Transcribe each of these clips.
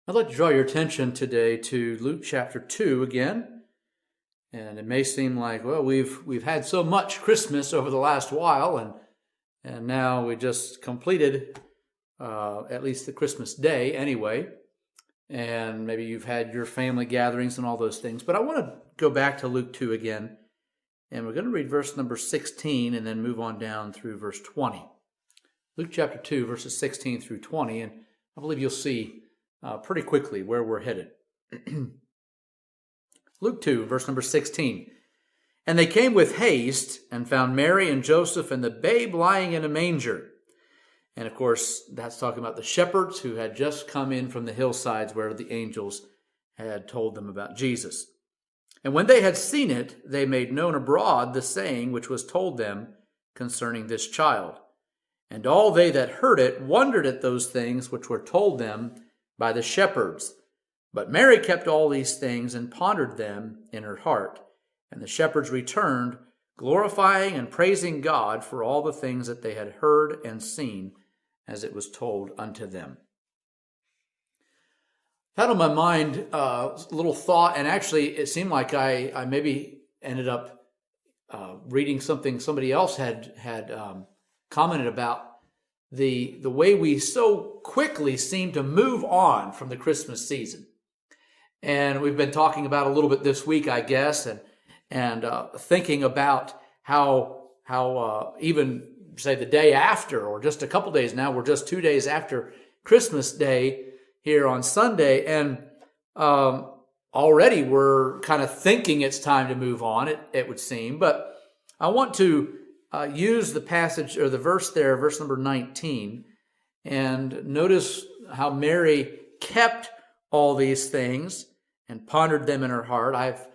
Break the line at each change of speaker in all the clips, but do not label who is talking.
I'd like to draw your attention today to Luke chapter 2 again. And it may seem like, well, we've had so much Christmas over the last while, and now we just completed at least the Christmas day anyway. And maybe you've had your family gatherings and all those things. But I want to go back to Luke 2 again. And we're going to read verse number 16 and then move on down through verse 20. Luke chapter 2, verses 16 through 20. And I believe you'll see pretty quickly where we're headed. Luke 2, verse number 16. And they came with haste and found Mary and Joseph and the babe lying in a manger. And of course, that's talking about the shepherds who had just come in from the hillsides where the angels had told them about Jesus. And when they had seen it, they made known abroad the saying which was told them concerning this child. And all they that heard it wondered at those things which were told them by the shepherds. But Mary kept all these things and pondered them in her heart. And the shepherds returned, glorifying and praising God for all the things that they had heard and seen, as it was told unto them. I had on my mind a little thought, and actually it seemed like I maybe ended up reading something somebody else had commented about the way we so quickly seem to move on from the Christmas season. And we've been talking about a little bit this week, I guess, and thinking about how even say the day after, or just a couple days now, we're just 2 days after Christmas Day here on Sunday, and already we're kind of thinking it's time to move on, it would seem. But I want to use the passage, or the verse there, verse number 19, and notice how Mary kept all these things and pondered them in her heart. I've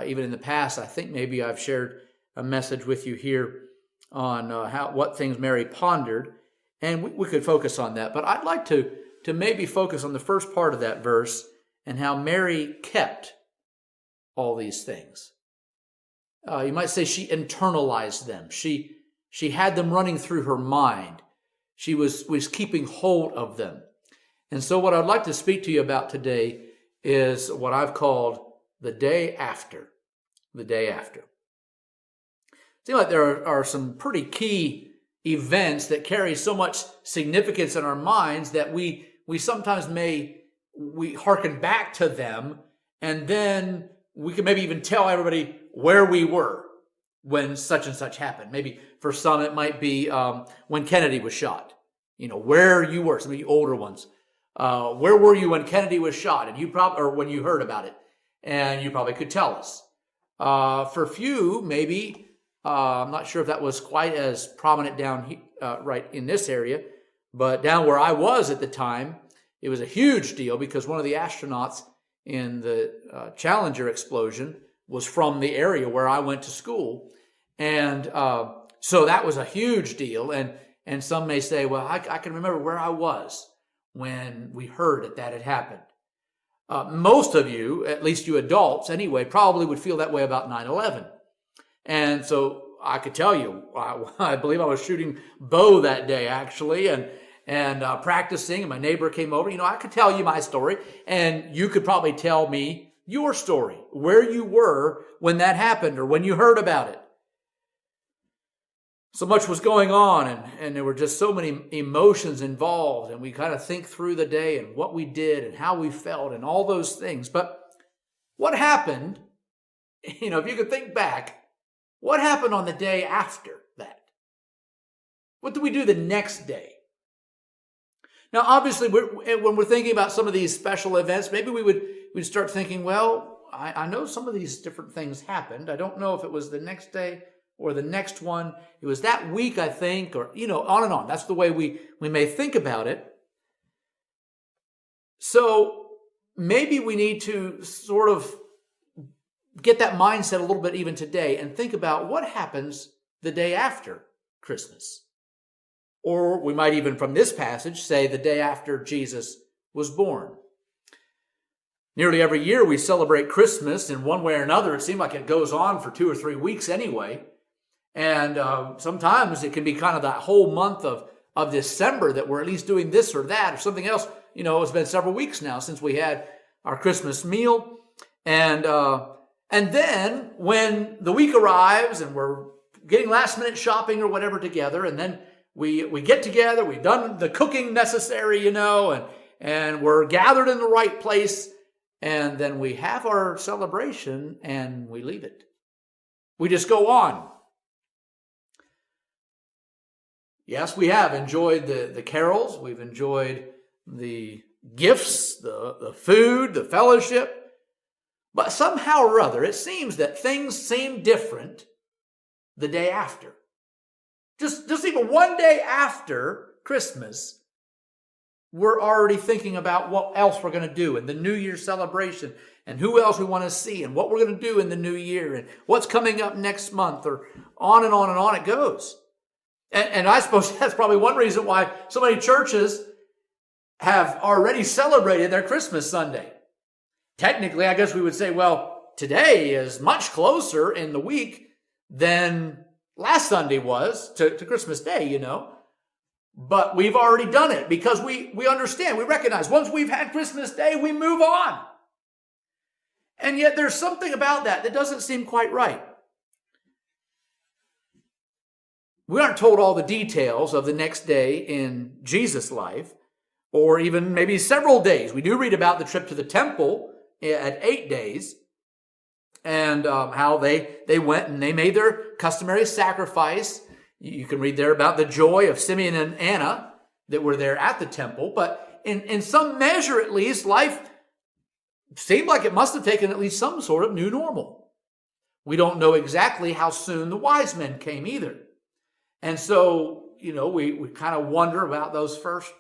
even in the past, I think maybe I've shared a message with you here on what things Mary pondered, and we could focus on that. But I'd like to maybe focus on the first part of that verse and how Mary kept all these things. You might say she internalized them. She had them running through her mind. She was keeping hold of them. And so what I'd like to speak to you about today is what I've called the day after. The day after. It seems like there are some pretty key events that carry so much significance in our minds that we sometimes we hearken back to them, and then we can maybe even tell everybody where we were when such and such happened. Maybe for some it might be when Kennedy was shot. You know, where you were, some of you older ones. Where were you when Kennedy was shot? And or when you heard about it, and you probably could tell us. For a few, maybe, I'm not sure if that was quite as prominent down right in this area, but down where I was at the time, it was a huge deal because one of the astronauts in the Challenger explosion was from the area where I went to school. And so that was a huge deal. And some may say, well, I can remember where I was when we heard that had happened. Most of you, at least you adults anyway, probably would feel that way about 9/11. And so I could tell you, I believe I was shooting bow that day actually, and practicing, and my neighbor came over. You know, I could tell you my story, and you could probably tell me your story, where you were when that happened or when you heard about it. So much was going on, and there were just so many emotions involved, and we kind of think through the day and what we did and how we felt and all those things. But what happened, you know, if you could think back, what happened on the day after that? What did we do the next day? Now, obviously, when we're thinking about some of these special events, maybe we'd start thinking, well, I know some of these different things happened. I don't know if it was the next day or the next one. It was that week, I think, or, you know, on and on. That's the way we may think about it. So maybe we need to sort of get that mindset a little bit even today and think about what happens the day after Christmas. Or we might even from this passage say the day after Jesus was born. Nearly every year we celebrate Christmas in one way or another. It seems like it goes on for 2 or 3 weeks anyway. And sometimes it can be kind of that whole month of December that we're at least doing this or that or something else it's been several weeks now since we had our Christmas meal. And then when the week arrives and we're getting last minute shopping or whatever together, and then we get together, we've done the cooking necessary, and we're gathered in the right place, and then we have our celebration and we leave it. We just go on. Yes, we have enjoyed the carols. We've enjoyed the gifts, the food, the fellowship. But somehow or other, it seems that things seem different the day after. Just even one day after Christmas, we're already thinking about what else we're going to do in the New Year celebration and who else we want to see and what we're going to do in the new year and what's coming up next month, or on and on and on it goes. And I suppose that's probably one reason why so many churches have already celebrated their Christmas Sunday. Technically, I guess we would say, well, today is much closer in the week than last Sunday was to Christmas Day, But we've already done it because we understand, we recognize once we've had Christmas Day, we move on. And yet there's something about that doesn't seem quite right. We aren't told all the details of the next day in Jesus' life, or even maybe several days. We do read about the trip to the temple at 8 days, and how they went and they made their customary sacrifice. You can read there about the joy of Simeon and Anna that were there at the temple. But in some measure, at least, life seemed like it must have taken at least some sort of new normal. We don't know exactly how soon the wise men came either. And so, we kind of wonder about those first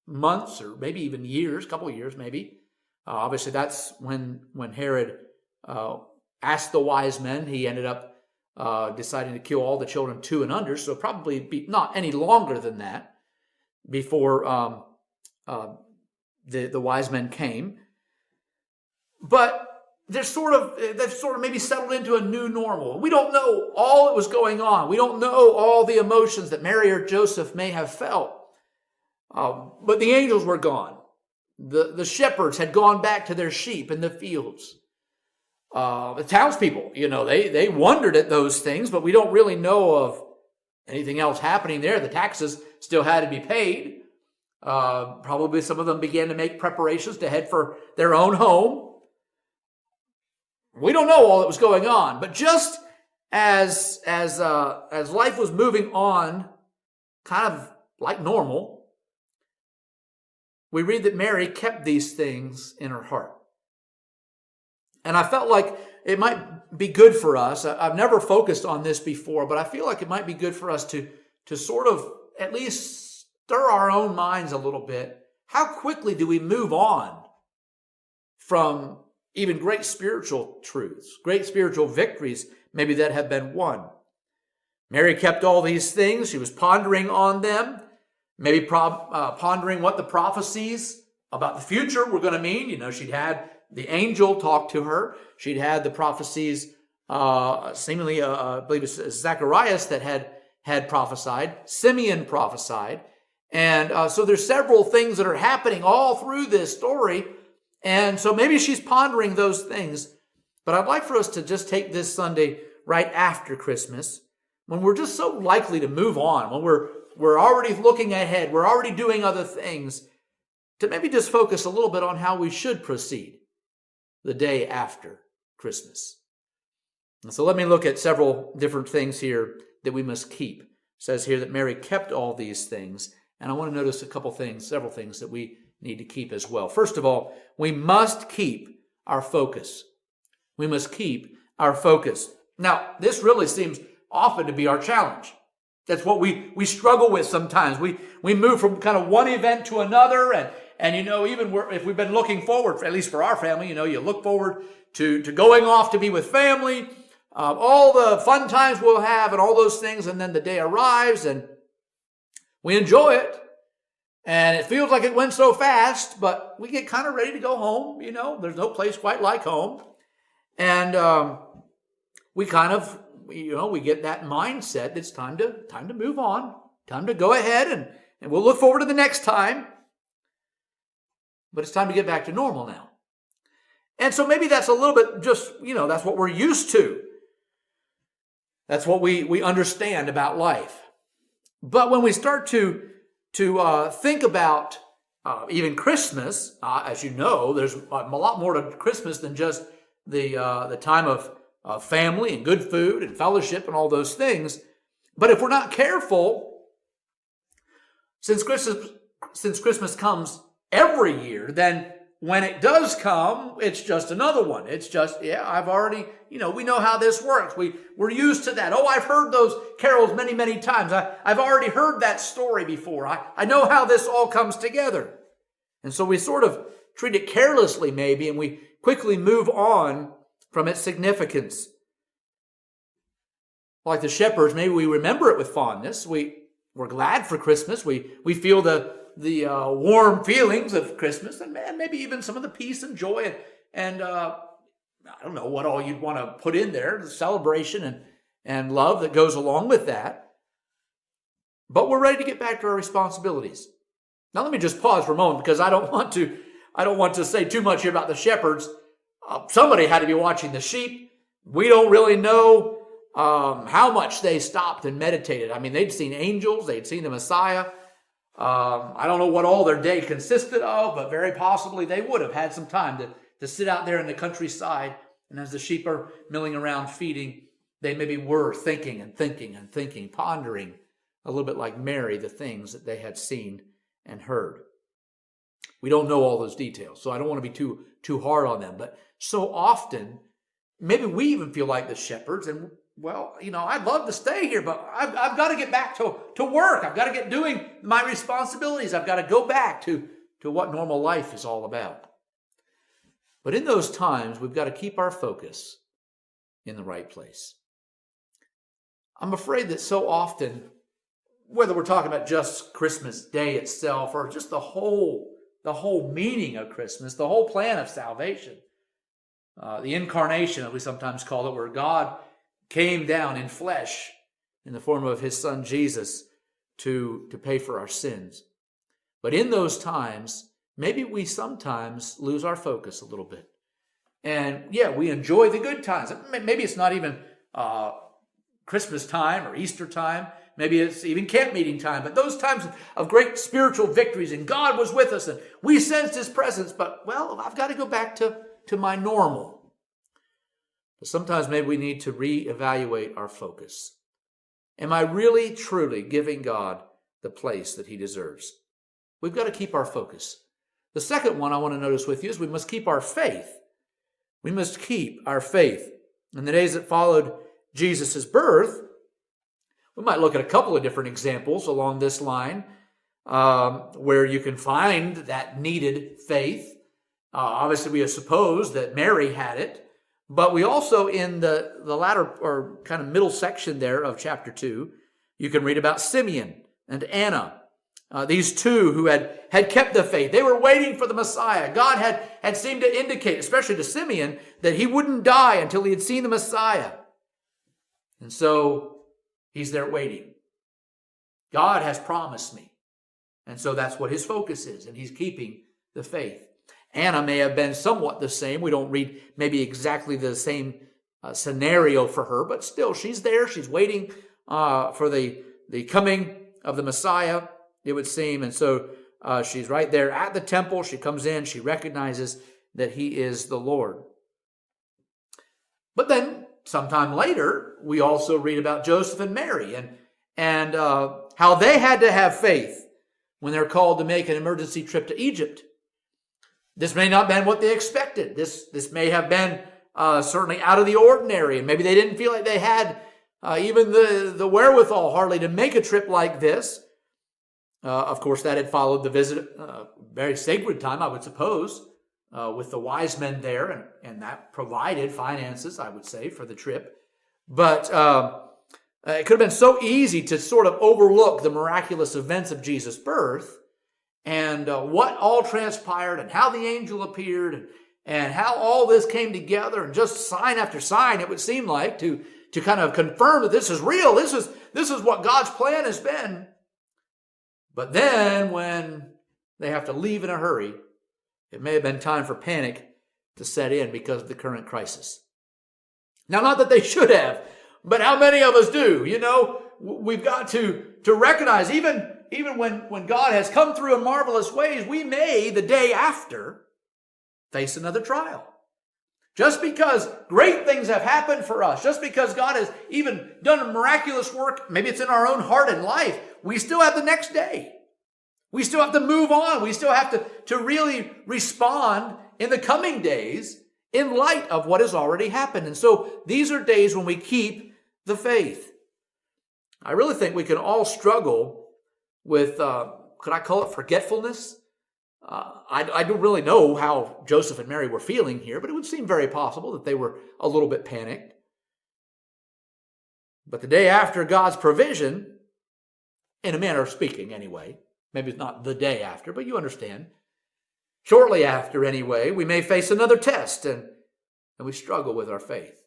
months or maybe even years, couple of years maybe. Obviously, that's when Herod asked the wise men. He ended up deciding to kill all the children 2 and under, so probably be not any longer than that before the wise men came. But they've sort of maybe settled into a new normal. We don't know all that was going on. We don't know all the emotions that Mary or Joseph may have felt. But the angels were gone. The shepherds had gone back to their sheep in the fields. The townspeople, they wondered at those things, but we don't really know of anything else happening there. The taxes still had to be paid. Probably some of them began to make preparations to head for their own home. We don't know all that was going on, but just as life was moving on, kind of like normal, we read that Mary kept these things in her heart. And I felt like it might be good for us. I've never focused on this before, but I feel like it might be good for us to sort of at least stir our own minds a little bit. How quickly do we move on from even great spiritual truths, great spiritual victories, maybe that have been won? Mary kept all these things. She was pondering on them, maybe pondering what the prophecies about the future were going to mean. She'd had the angel talk to her. She'd had the prophecies, seemingly, I believe it's Zacharias that had prophesied. Simeon prophesied. And so there's several things that are happening all through this story. And so maybe she's pondering those things. But I'd like for us to just take this Sunday right after Christmas, when we're just so likely to move on, when we're already looking ahead, we're already doing other things, to maybe just focus a little bit on how we should proceed the day after Christmas. And so let me look at several different things here that we must keep. It says here that Mary kept all these things, and I want to notice several things that we need to keep as well. First of all, we must keep our focus. We must keep our focus. Now, this really seems often to be our challenge. That's what we struggle with sometimes. We move from kind of one event to another, and even if we've been looking forward, at least for our family, you look forward to going off to be with family, all the fun times we'll have and all those things, and then the day arrives and we enjoy it. And it feels like it went so fast, but we get kind of ready to go home. There's no place quite like home. And we kind of, we get that mindset. It's time to move on, time to go ahead, and we'll look forward to the next time. but it's time to get back to normal now. And so maybe that's a little bit just, that's what we're used to. That's what we understand about life. But when we start to think about even Christmas, as you know, there's a lot more to Christmas than just the time of family and good food and fellowship and all those things. But if we're not careful, since Christmas comes every year, then when it does come, it's just another one. It's just, I've already, we know how this works. We're used to that. Oh, I've heard those carols many, many times. I've already heard that story before. I know how this all comes together. And so we sort of treat it carelessly maybe, and we quickly move on from its significance. Like the shepherds, maybe we remember it with fondness. We're glad for Christmas. We feel the warm feelings of Christmas, and maybe even some of the peace and joy and I don't know what all you'd want to put in there, the celebration and love that goes along with that. But we're ready to get back to our responsibilities. Now let me just pause for a moment, because I don't want to say too much here about the shepherds. Somebody had to be watching the sheep. We don't really know how much they stopped and meditated. I mean, they'd seen angels, they'd seen the Messiah. I don't know what all their day consisted of, but very possibly they would have had some time to sit out there in the countryside, and as the sheep are milling around feeding, they maybe were thinking and thinking and thinking, pondering a little bit like Mary, the things that they had seen and heard. We don't know all those details, so I don't want to be too hard on them, but so often, maybe we even feel like the shepherds, and well, I'd love to stay here, but I've got to get back to work. I've got to get doing my responsibilities. I've got to go back to what normal life is all about. But in those times, we've got to keep our focus in the right place. I'm afraid that so often, whether we're talking about just Christmas Day itself or just the whole meaning of Christmas, the whole plan of salvation, the incarnation, as we sometimes call it, where God came down in flesh in the form of his son Jesus to pay for our sins. But in those times, maybe we sometimes lose our focus a little bit. And we enjoy the good times. Maybe it's not even Christmas time or Easter time. Maybe it's even camp meeting time. But those times of great spiritual victories, and God was with us, and we sensed his presence. But, I've got to go back to my normal. But sometimes maybe we need to reevaluate our focus. Am I really, truly giving God the place that he deserves? We've got to keep our focus. The second one I want to notice with you is we must keep our faith. We must keep our faith. In the days that followed Jesus' birth, we might look at a couple of different examples along this line where you can find that needed faith. Obviously, we suppose that Mary had it. But we also, in the latter or kind of middle section there of chapter 2, you can read about Simeon and Anna. These two who had kept the faith. They were waiting for the Messiah. God had seemed to indicate, especially to Simeon, that he wouldn't die until he had seen the Messiah. And so he's there waiting. God has promised me. And so that's what his focus is, and he's keeping the faith. Anna may have been somewhat the same. We don't read maybe exactly the same scenario for her, but still she's there. She's waiting for the coming of the Messiah, it would seem. And so she's right there at the temple. She comes in. She recognizes that he is the Lord. But then sometime later, we also read about Joseph and Mary and how they had to have faith when they're called to make an emergency trip to Egypt. This may not have been what they expected. This may have been certainly out of the ordinary, and maybe they didn't feel like they had even the wherewithal hardly to make a trip like this. Of course, that had followed the visit, very sacred time, I would suppose, with the wise men there, and that provided finances, I would say, for the trip. But it could have been so easy to sort of overlook the miraculous events of Jesus' birth and what all transpired and how the angel appeared and how all this came together, and just sign after sign, it would seem like, to kind of confirm that this is real. This is what God's plan has been. But then when they have to leave in a hurry It may have been time for panic to set in because of the current crisis. Now, not that they should have, but how many of us do? We've got to recognize, even when God has come through in marvelous ways, we may, the day after, face another trial. Just because great things have happened for us, just because God has even done a miraculous work, maybe it's in our own heart and life, we still have the next day. We still have to move on. We still have to really respond in the coming days in light of what has already happened. And so these are days when we keep the faith. I really think we can all struggle with, could I call it forgetfulness? I don't really know how Joseph and Mary were feeling here, but it would seem very possible that they were a little bit panicked. But the day after God's provision, in a manner of speaking anyway, maybe it's not the day after, but you understand, shortly after anyway, we may face another test and we struggle with our faith.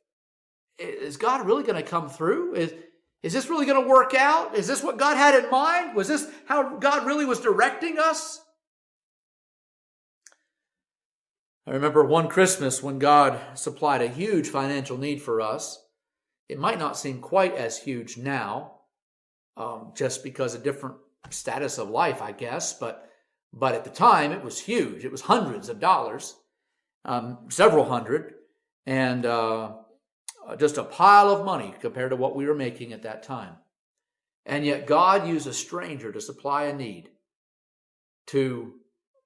Is God really going to come through? Is this really going to work out? Is this what God had in mind? Was this how God really was directing us? I remember one Christmas when God supplied a huge financial need for us. It might not seem quite as huge now, just because of different status of life, I guess. But at the time, it was huge. It was hundreds of dollars, several hundred, and just a pile of money compared to what we were making at that time. And yet God used a stranger to supply a need to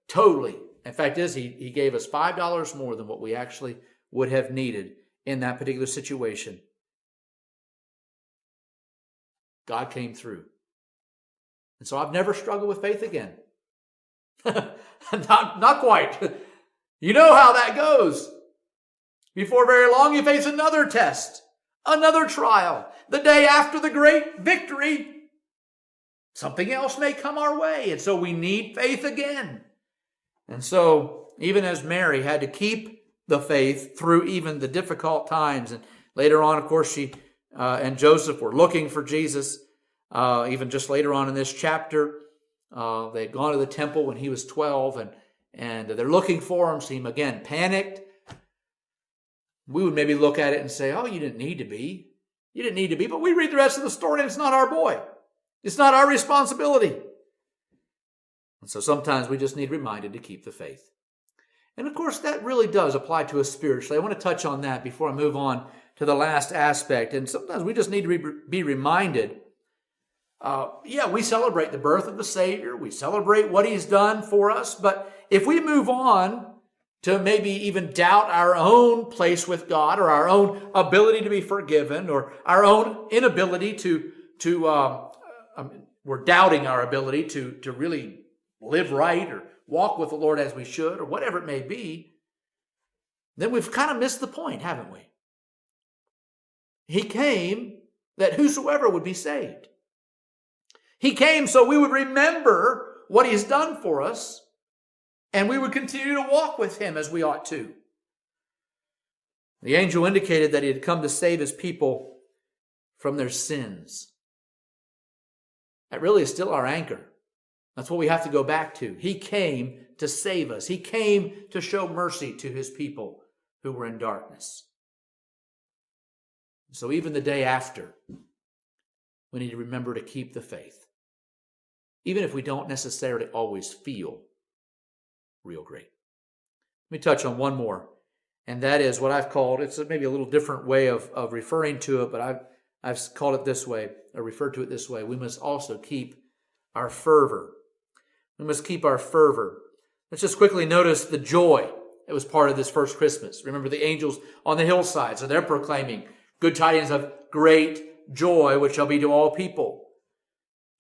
totally. In fact, he gave us $5 more than what we actually would have needed in that particular situation. God came through. And so I've never struggled with faith again. Not quite. You know how that goes. Before very long, you face another test, another trial. The day after the great victory, something else may come our way. And so we need faith again. And so, even as Mary had to keep the faith through even the difficult times, and later on, of course, she and Joseph were looking for Jesus. Even just later on in this chapter, they had gone to the temple when he was 12, and they're looking for him. Seem again panicked. We would maybe look at it and say, "Oh, you didn't need to be. You didn't need to be." But we read the rest of the story, and it's not our boy. It's not our responsibility. And so sometimes we just need reminded to keep the faith. And of course, that really does apply to us spiritually. I want to touch on that before I move on to the last aspect. And sometimes we just need to be reminded. We celebrate the birth of the Savior. We celebrate what he's done for us. But if we move on to maybe even doubt our own place with God, or our own ability to be forgiven, or our own inability we're doubting our ability to really live right or walk with the Lord as we should, or whatever it may be, then we've kind of missed the point, haven't we? He came that whosoever would be saved. He came so we would remember what he's done for us, and we would continue to walk with him as we ought to. The angel indicated that he had come to save his people from their sins. That really is still our anchor. That's what we have to go back to. He came to save us. He came to show mercy to his people who were in darkness. So even the day after, we need to remember to keep the faith. Even if we don't necessarily always feel real great. Let me touch on one more, and that is what I've called, it's maybe a little different way of referring to it, but I've called it this way, or referred to it this way. We must also keep our fervor. We must keep our fervor. Let's just quickly notice the joy that was part of this first Christmas. Remember the angels on the hillside, so they're proclaiming good tidings of great joy, which shall be to all people.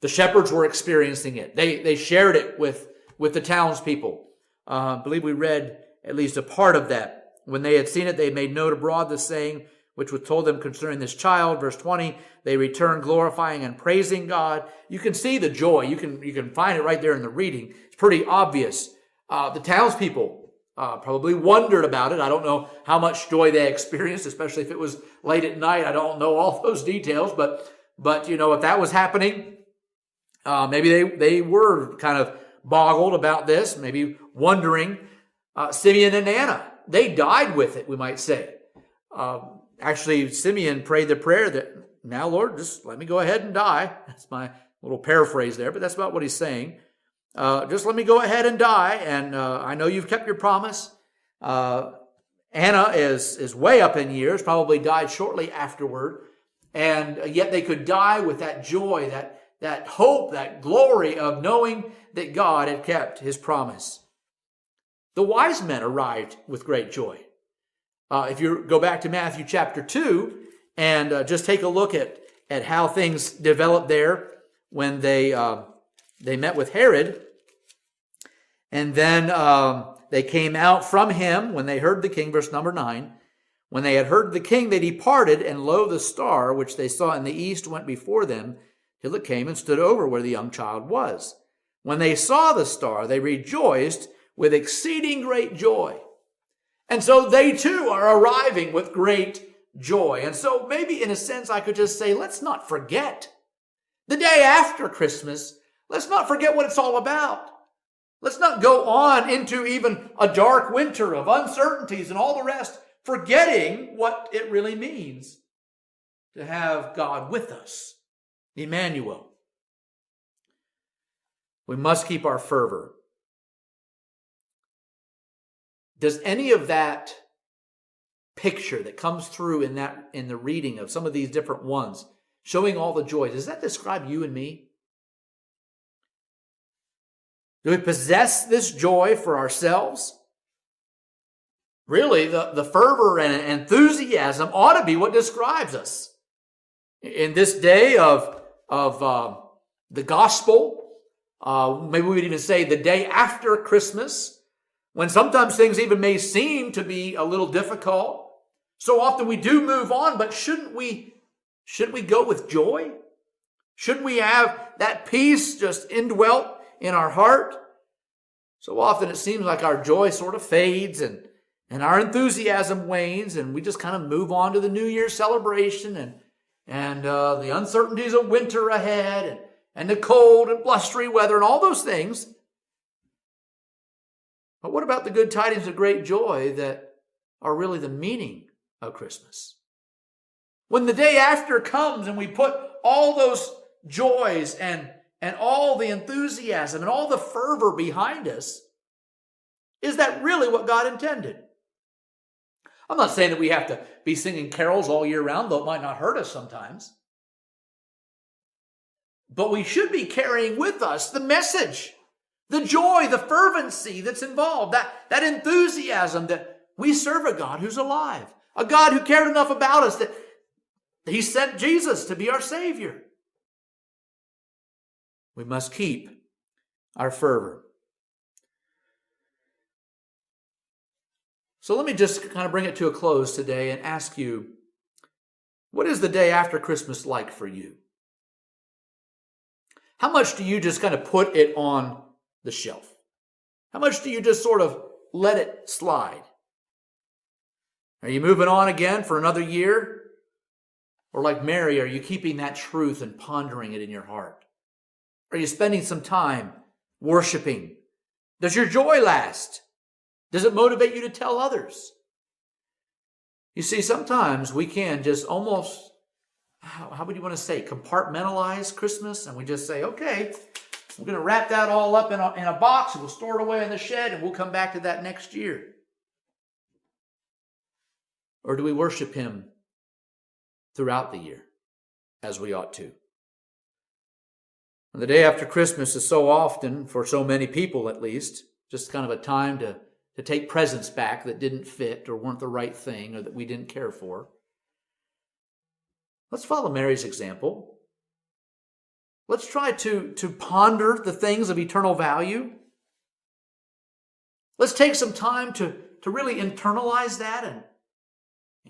The shepherds were experiencing it. They shared it with the townspeople. I believe we read at least a part of that. When they had seen it, they made known abroad the saying which was told them concerning this child. Verse 20, they returned glorifying and praising God. You can see the joy. You can find it right there in the reading. It's pretty obvious. The townspeople probably wondered about it. I don't know how much joy they experienced, especially if it was late at night. I don't know all those details, but if that was happening, maybe they were kind of boggled about this, maybe wondering. Simeon and Anna, they died with it, we might say. Actually, Simeon prayed the prayer that, now, Lord, just let me go ahead and die. That's my little paraphrase there, but that's about what he's saying. Just let me go ahead and die, and I know you've kept your promise. Anna is way up in years, probably died shortly afterward, and yet they could die with that joy, that hope, that glory of knowing that God had kept his promise. The wise men arrived with great joy. If you go back to Matthew chapter 2 and just take a look at how things developed there when they met with Herod, and then they came out from him when they heard the king, verse number 9. When they had heard the king, they departed, and lo, the star which they saw in the east went before them, till it came and stood over where the young child was. When they saw the star, they rejoiced with exceeding great joy. And so they too are arriving with great joy. And so maybe in a sense I could just say, let's not forget the day after Christmas. Let's not forget what it's all about. Let's not go on into even a dark winter of uncertainties and all the rest, forgetting what it really means to have God with us, Emmanuel. We must keep our fervor. Does any of that picture that comes through in the reading of some of these different ones, showing all the joy, does that describe you and me? Do we possess this joy for ourselves? Really, the fervor and enthusiasm ought to be what describes us. In this day of the gospel, maybe we would even say the day after Christmas, when sometimes things even may seem to be a little difficult, so often we do move on, but shouldn't we go with joy? Shouldn't we have that peace just indwelt in our heart? So often it seems like our joy sort of fades and our enthusiasm wanes, and we just kind of move on to the New Year's celebration and the uncertainties of winter ahead and the cold and blustery weather and all those things. But what about the good tidings of great joy that are really the meaning of Christmas? When the day after comes and we put all those joys and all the enthusiasm and all the fervor behind us, is that really what God intended? I'm not saying that we have to be singing carols all year round, though it might not hurt us sometimes. But we should be carrying with us the message, the joy, the fervency that's involved, that enthusiasm that we serve a God who's alive, a God who cared enough about us that he sent Jesus to be our Savior. We must keep our fervor. So let me just kind of bring it to a close today and ask you, what is the day after Christmas like for you? How much do you just kind of put it on the shelf? How much do you just sort of let it slide? Are you moving on again for another year? Or like Mary, are you keeping that truth and pondering it in your heart? Are you spending some time worshiping? Does your joy last? Does it motivate you to tell others? You see, sometimes we can just almost, how would you want to say, compartmentalize Christmas, and we just say, okay, we're going to wrap that all up in a box, and we'll store it away in the shed, and we'll come back to that next year. Or do we worship him throughout the year, as we ought to? And the day after Christmas is so often, for so many people at least, just kind of a time to take presents back that didn't fit or weren't the right thing or that we didn't care for. Let's follow Mary's example. Let's try to ponder the things of eternal value. Let's take some time to really internalize that and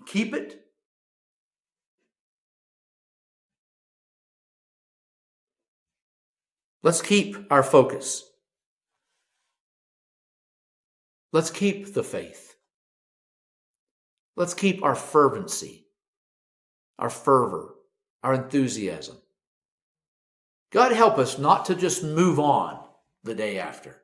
keep it. Let's keep our focus. Let's keep the faith. Let's keep our fervency, our fervor, our enthusiasm. God help us not to just move on the day after,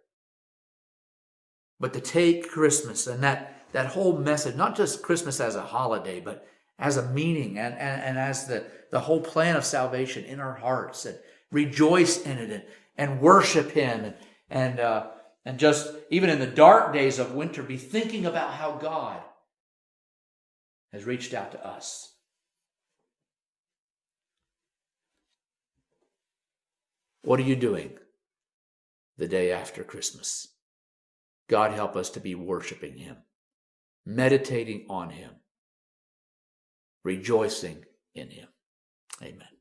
but to take Christmas and that whole message, not just Christmas as a holiday, but as a meaning and as the whole plan of salvation in our hearts, and rejoice in it and worship Him, and just even in the dark days of winter, be thinking about how God has reached out to us. What are you doing the day after Christmas? God help us to be worshiping Him, meditating on Him, rejoicing in Him. Amen.